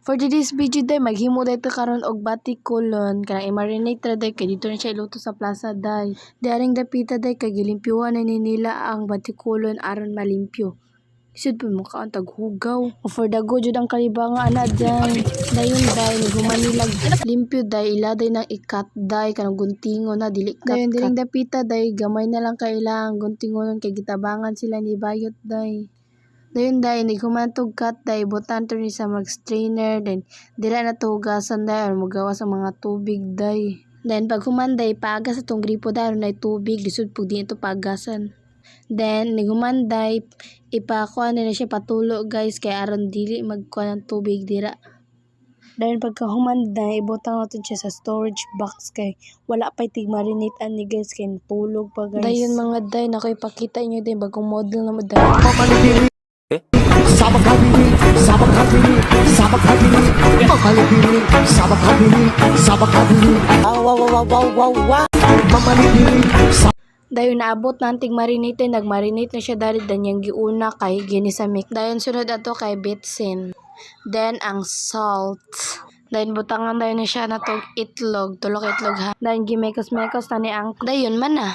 For today's video day, maghimo day ta karon og batikulon. Kanang i-marinate ra day kay dito na siya iluto sa plaza day. Diaring dapita day kay gilimpyuhan na ni nila ang batikulon aron malimpyo. Isud po mo ka ang taghugaw. For dago jud ang kalibanga ana day. Dayon day niguman nilag limpyo day iladay nang ikat day kanang guntingon na dili kat. Dayon diring dapita day gamay na lang kailangan guntingonon kay gitabangan sila ni bayot day. Dayon day nigumantog cut day butan to ni sa mag strainer then dira na to hugasan day or magawas ang mga tubig day. Then pag humanday paagas atong gripo day aron nay tubig lisod pug di ito paagasan. Then nigumanday ipakuan na siya patulo guys kay aron dili magkuan ng tubig dira. Dayon pagkahumanday ibutang natin siya sa storage box kay wala pay tig-marinate ani guys kay natulog pa guys. Dayon mga day nako ipakita inyo din bagong model na maday. Sabak habili, sabak habili, sabak habili, mamalibili, sabak habili, sabak habili, mamalibili. Dayon naabot na anting marinate, nagmarinate na siya dali danyang giuna kay ginisamik. Dayon sunod ato kay bitsin. Then ang salt. Dayon butangan dayon na siya natog itlog, tulok itlog ha. Dayon gimekos-mekos tani ang dayon man na.